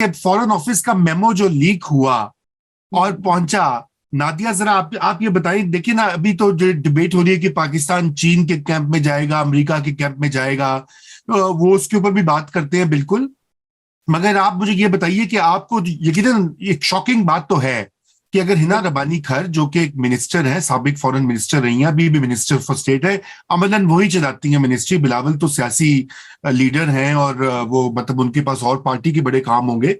Foreign office का memo जो leak हुआ और पहुंचा, नादिया जरा आप ये बताइए। देखिए ना, अभी तो जो डिबेट हो रही है कि पाकिस्तान चीन के कैंप में जाएगा, अमेरिका के कैंप में जाएगा, वो उसके ऊपर भी बात करते हैं बिल्कुल। मगर आप मुझे ये बताइए कि आपको यकीनन एक शॉकिंग बात तो है कि अगर हिना रबानी खर, जो कि एक मिनिस्टर है, साबिक फॉरेन मिनिस्टर रही हैं, अभी भी मिनिस्टर फॉर स्टेट है, अमलन वही चलाती हैं मिनिस्ट्री, बिलावल तो सियासी लीडर हैं और वो मतलब उनके पास और पार्टी के बड़े काम होंगे,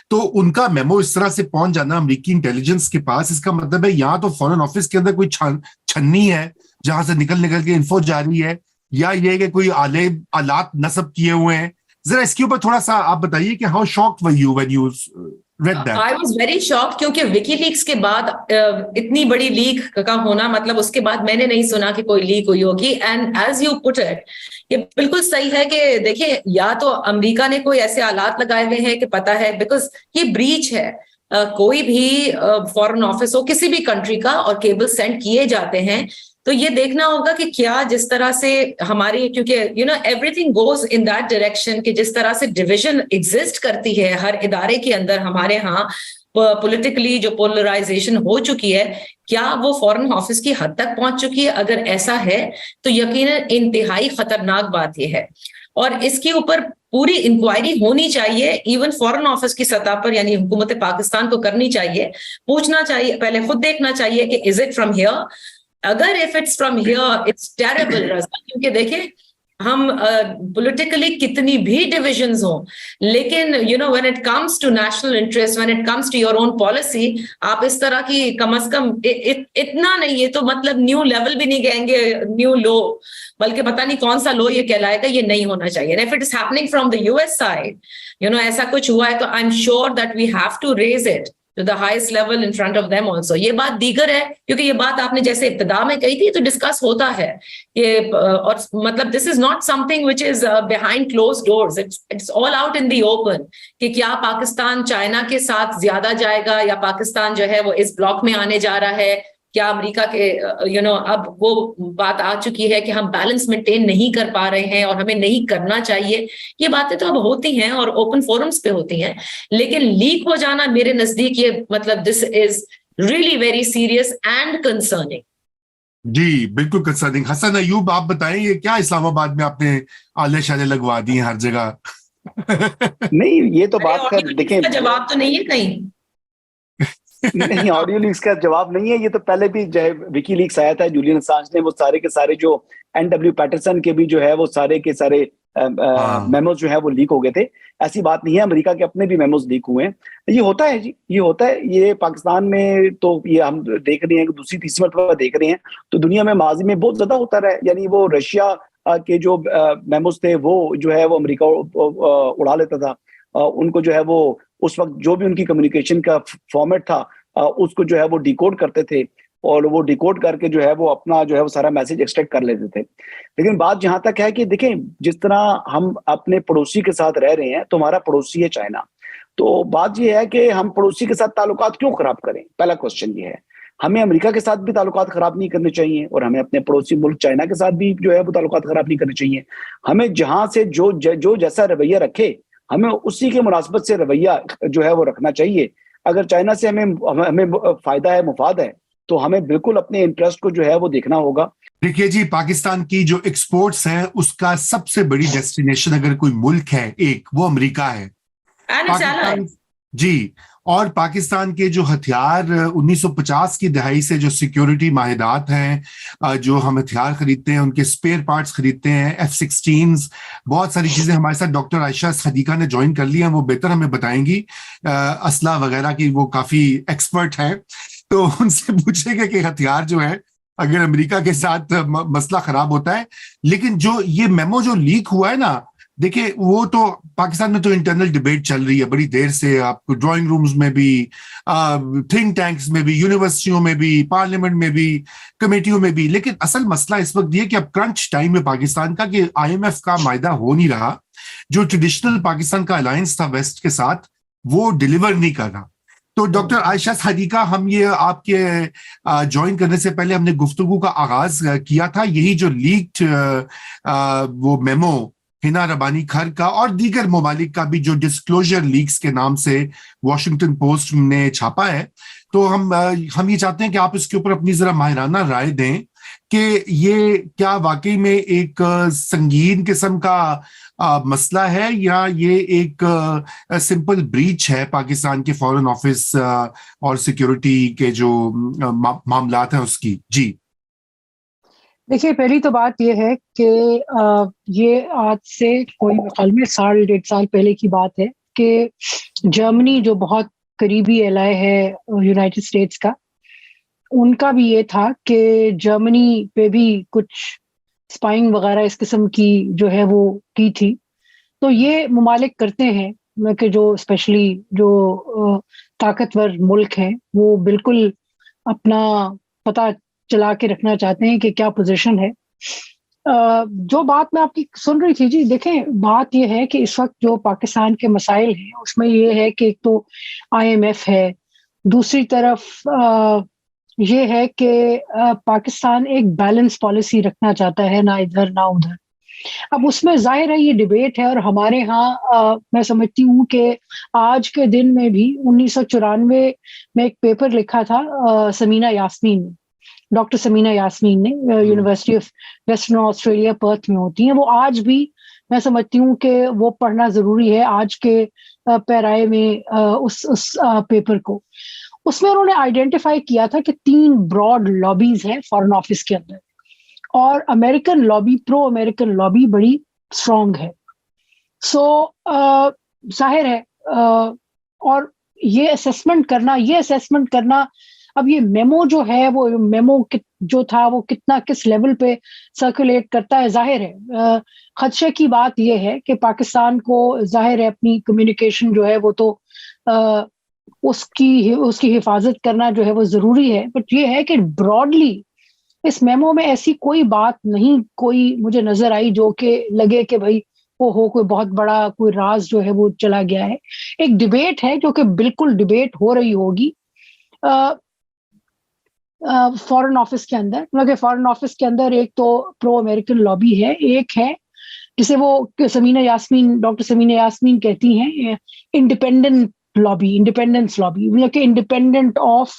तो उनका मेमो इस तरह से पहुंच जाना अमेरिकी इंटेलिजेंस के पास, इसका मतलब है यहाँ तो फॉरेन ऑफिस के अंदर कोई छन्नी है जहां से निकल निकल के इन्फो जा रही है, या ये कि कोई आलात नस्ब किए हुए हैं। जरा इसके ऊपर थोड़ा सा आप बताइए कि how shocked were you when you read that? I was very shocked क्योंकि विकीलीक्स के बाद इतनी बड़ी लीक का होना, मतलब उसके बाद मैंने नहीं सुना कि कोई लीक हुई होगी। And as you put it, ये बिल्कुल सही है कि देखिए, या तो अमेरिका ने कोई ऐसे आलात लगाए हुए हैं कि पता है, बिकॉज ये ब्रीच है। कोई भी फॉरेन ऑफिस हो किसी भी कंट्री का और केबल सेंड किए जाते हैं, तो ये देखना होगा कि क्या जिस तरह से हमारी, क्योंकि everything goes in that direction कि जिस तरह से डिवीजन एग्जिस्ट करती है हर इदारे के अंदर, हमारे यहाँ पॉलिटिकली जो पोलराइजेशन हो चुकी है, क्या वो फॉरेन ऑफिस की हद तक पहुंच चुकी है? अगर ऐसा है तो यकीनन इंतहाई खतरनाक बात यह है, और इसके ऊपर पूरी इंक्वायरी होनी चाहिए, इवन फॉरेन ऑफिस की सतह पर, यानी हुकूमत पाकिस्तान को करनी चाहिए, पूछना चाहिए, पहले खुद देखना चाहिए कि इज इट फ्रॉम हियर। अगर if it's from here it's terrible, क्योंकि देखिए हम पॉलिटिकली कितनी भी डिविजन्स हो, लेकिन when it comes to national interest, when it comes to your own policy, आप इस तरह की कम से कम इतना नहीं, ये तो मतलब न्यू लेवल भी नहीं कहेंगे, न्यू लो, बल्कि पता नहीं कौन सा लो ये कहलाएगा, ये नहीं होना चाहिए। If it is happening from the US side, ऐसा कुछ हुआ है, तो I am sure that we have to raise it to the highest level in front of them also. ये बात दीगर है, क्योंकि ये बात आपने जैसे इब्तिदा में कही थी, तो डिस्कस होता है ये, और मतलब this is not something which is behind closed doors. It's all out in the open कि क्या पाकिस्तान चाइना के साथ ज्यादा जाएगा, या पाकिस्तान जो है वो इस ब्लॉक में आने जा रहा है, क्या अमेरिका के अब वो बात आ चुकी है कि हम बैलेंस मेंटेन नहीं कर पा रहे हैं और हमें नहीं करना चाहिए। ये बातें तो अब होती हैं और ओपन फोरम्स पे होती हैं, लेकिन लीक हो जाना मेरे नजदीक ये मतलब this is really very serious and concerning. जी बिल्कुल कंसर्निंग। हसन अयूब, आप बताएं, ये क्या इस्लामाबाद में आपने आले शाले लगवा दी हैं हर जगह? नहीं, ये तो बात कर देखें, जवाब तो नहीं है कहीं। नहीं, ऑडियो लीक्स का जवाब नहीं है। ये तो पहले भी जो है विकी लीक्स आया था, जूलियन असांज ने वो सारे के सारे जो एनडब्ल्यू पैटरसन के भी जो है वो सारे के सारे मेमोज जो है वो लीक हो गए थे। ऐसी बात नहीं है, अमेरिका के अपने भी मेमोज लीक हुए हैं। ये होता है जी, ये होता है। ये पाकिस्तान में तो ये हम देख रहे हैं, दूसरी तीसरी मरतबा देख रहे हैं, तो दुनिया में माजी में बहुत ज्यादा होता रहा है। यानी वो रशिया के जो मेमोज थे वो जो है वो अमेरिका उड़ा लेता था। उनको जो है वो उस वक्त जो भी उनकी कम्युनिकेशन का फॉर्मेट था उसको जो है वो डिकोड करते थे, और वो डिकोड करके जो है वो अपना जो है वो सारा मैसेज एक्सट्रैक्ट कर लेते थे। लेकिन बात जहां तक है कि देखें, जिस तरह हम अपने पड़ोसी के साथ रह रहे हैं, तो हमारा पड़ोसी है चाइना, तो बात ये है कि हम पड़ोसी के साथ ताल्लुकात क्यों खराब करें? पहला क्वेश्चन ये है। हमें अमेरिका के साथ भी ताल्लुकात खराब नहीं करने चाहिए, और हमें अपने पड़ोसी मुल्क चाइना के साथ भी जो है वो ताल्लुकात खराब नहीं करने चाहिए। हमें जहां से जो जैसा रवैया रखे, हमें उसी के मुनासबत से रवैया जो है वो रखना चाहिए। अगर चाइना से हमें फायदा है, मुफाद है, तो हमें बिल्कुल अपने इंटरेस्ट को जो है वो देखना होगा। देखिए जी, पाकिस्तान की जो एक्सपोर्ट्स हैं उसका सबसे बड़ी डेस्टिनेशन अगर कोई मुल्क है एक, वो अमेरिका है। पाकिस्तान जी, और पाकिस्तान के जो हथियार 1950 की दहाई से जो सिक्योरिटी माहिदात हैं, जो हम हथियार खरीदते हैं, उनके स्पेयर पार्ट्स खरीदते हैं, F-16s, बहुत सारी चीजें हमारे साथ डॉक्टर आयशा सदीका ने ज्वाइन कर ली हैं, वो बेहतर हमें बताएंगी, असला वगैरह की वो काफी एक्सपर्ट हैं, तो उनसे पूछेंगे कि हथियार जो है अगर अमेरिका के साथ मसला खराब होता है। लेकिन जो ये मेमो जो लीक हुआ है ना, देखिए वो तो पाकिस्तान में तो इंटरनल डिबेट चल रही है बड़ी देर से, आपको ड्राइंग रूम्स में भी, थिंक टैंक्स में भी, यूनिवर्सिटियों में भी, पार्लियामेंट में भी, कमेटियों में भी। लेकिन असल मसला इस वक्त ये कि अब क्रंच टाइम है पाकिस्तान का कि IMF का मायदा हो नहीं रहा, जो ट्रेडिशनल पाकिस्तान का अलायंस था वेस्ट के साथ, वो डिलीवर नहीं कर रहा। तो डॉक्टर आयशा सदीका, हम ये आपके ज्वाइन करने से पहले हमने गुफ्तगू का आगाज किया था, यही जो लीक्ड वो मेमो हिना रबानी खर का और दीगर ममालिक का भी जो डिस्क्लोजर लीक्स के नाम से वॉशिंगटन पोस्ट ने छापा है, तो हम ये चाहते हैं कि आप इसके ऊपर अपनी जरा माहिराना राय दें कि ये क्या वाकई में एक संगीन किस्म का मसला है या ये एक सिंपल ब्रीच है पाकिस्तान के फॉरेन ऑफिस और सिक्योरिटी के जो मामलात हैं उसकी। जी देखिए, पहली तो बात यह है कि ये आज से कोई ख्याल में 1.5 साल पहले की बात है कि जर्मनी जो बहुत करीबी एलाय है यूनाइटेड स्टेट्स का, उनका भी ये था कि जर्मनी पे भी कुछ स्पाइंग वगैरह इस किस्म की जो है वो की थी। तो ये ममालिक करते हैं कि जो स्पेशली जो ताकतवर मुल्क हैं वो बिल्कुल अपना पता चला के रखना चाहते हैं कि क्या पोजीशन है। जो बात मैं आपकी सुन रही थी जी, देखें बात यह है कि इस वक्त जो पाकिस्तान के मसाइल हैं उसमें ये है कि एक तो IMF है, दूसरी तरफ ये है कि पाकिस्तान एक बैलेंस पॉलिसी रखना चाहता है, ना इधर ना उधर। अब उसमें जाहिर है ये डिबेट है, और हमारे यहाँ मैं समझती हूँ कि आज के दिन में भी 1994 में एक पेपर लिखा था समीना यास्मीन ने, डॉक्टर समीना यास्मीन ने, university of western Australia Perth में होती हैं। वो आज भी मैं समझती हूँ कि वो पढ़ना जरूरी है आज के पैराए में उस पेपर को। उसमें उन्होंने आइडेंटिफाई किया था कि 3 ब्रॉड लॉबीज हैं फॉरेन ऑफिस के अंदर, और American lobby, pro American lobby बड़ी स्ट्रांग है। सो जाहिर है और ये असेसमेंट करना अब ये मेमो जो है वो मेमो जो था वो कितना किस लेवल पे सर्कुलेट करता है, जाहिर है खदशे की बात ये है कि पाकिस्तान को जाहिर है अपनी कम्युनिकेशन जो है वो तो उसकी हिफाजत करना जो है वो जरूरी है। बट ये है कि ब्रॉडली इस मेमो में ऐसी कोई बात नहीं कोई मुझे नजर आई जो कि लगे कि भाई वो हो कोई बहुत बड़ा कोई राज जो है वो चला गया है। एक डिबेट है जो कि बिल्कुल डिबेट हो रही होगी फॉरेन ऑफिस के अंदर, क्योंकि फॉरेन ऑफिस के अंदर एक तो प्रो अमेरिकन लॉबी है, एक है जिसे वो डॉक्टर समीना यास्मीन कहती हैं इंडिपेंडेंस लॉबी, मतलब कि independent of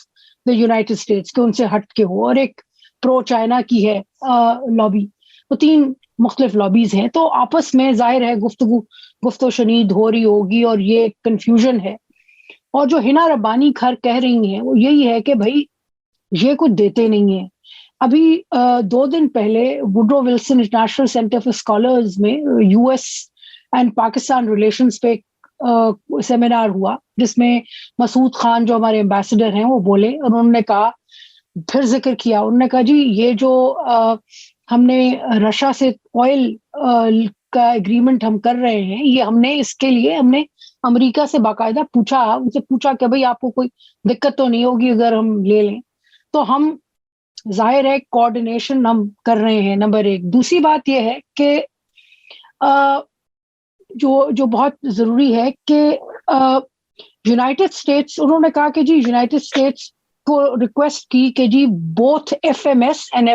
the United states, के उनसे हट के हो, और एक प्रो चाइना की है लॉबी। तो 3 मुख्तलिफ लॉबीज हैं, तो आपस में जाहिर है गुफ्तगू शनीद हो रही होगी और ये कंफ्यूजन है। और जो हिना रब्बानी खर कह रही हैं वो यही है कि भाई ये कुछ देते नहीं है। अभी 2 दिन पहले Woodrow Wilson international centre for scholars में US एंड पाकिस्तान रिलेशंस पे सेमिनार हुआ, जिसमें मसूद खान जो हमारे एम्बेसडर हैं वो बोले, और उन्होंने कहा, फिर जिक्र किया, उन्होंने कहा जी ये जो हमने रशिया से ऑयल का एग्रीमेंट हम कर रहे हैं, ये हमने अमेरिका से बाकायदा उनसे पूछा कि भाई आपको कोई दिक्कत तो नहीं होगी अगर हम ले लें। तो हम जाहिर है कोऑर्डिनेशन हम कर रहे हैं, नंबर 1। दूसरी बात यह है कि जो बहुत जरूरी है कि यूनाइटेड स्टेट्स, उन्होंने कहा कि जी यूनाइटेड स्टेट्स को रिक्वेस्ट की कि जी बोथ FMS एंड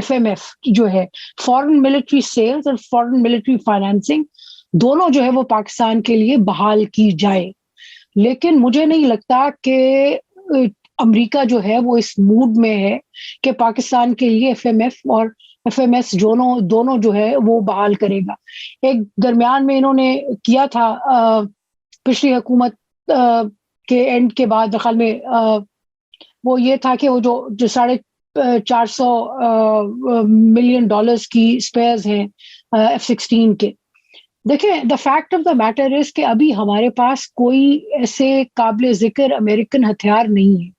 FMF जो है फॉरेन मिलिट्री सेल्स और फॉरेन मिलिट्री फाइनेंसिंग, दोनों जो है वो पाकिस्तान के लिए बहाल की जाए। लेकिन मुझे नहीं लगता कि अमेरिका जो है वो इस मूड में है कि पाकिस्तान के लिए FMF और FMS दोनों जो है वो बहाल करेगा। एक दरमियान में इन्होंने किया था पिछली हुकूमत के एंड के बाद, ख्याल में वो ये था कि वो जो $450 मिलियन की स्पेयर्स हैं F-16 के। देखिए, the fact of the matter is कि अभी हमारे पास कोई ऐसे काबिल जिक्र अमेरिकन हथियार नहीं है।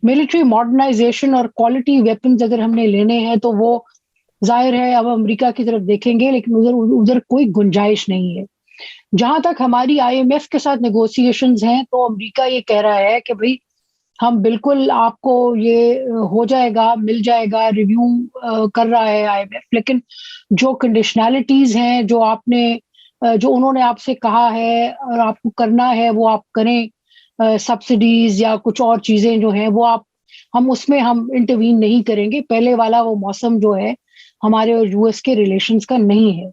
मिलिट्री मॉडर्नाइजेशन और क्वालिटी वेपन्स अगर हमने लेने हैं तो वो जाहिर है अब अमेरिका की तरफ देखेंगे, लेकिन उधर कोई गुंजाइश नहीं है। जहां तक हमारी IMF के साथ नेगोशिएशंस हैं तो अमेरिका ये कह रहा है कि भाई हम बिल्कुल आपको ये हो जाएगा, मिल जाएगा, रिव्यू कर रहा है IMF, लेकिन जो कंडीशनैलिटीज हैं जो उन्होंने आपसे कहा है और आपको करना है वो आप करें, सब्सिडीज या कुछ और चीजें जो हैं वो हम उसमें हम इंटरवीन नहीं करेंगे। पहले वाला वो मौसम जो है हमारे और US के रिलेशंस का नहीं है।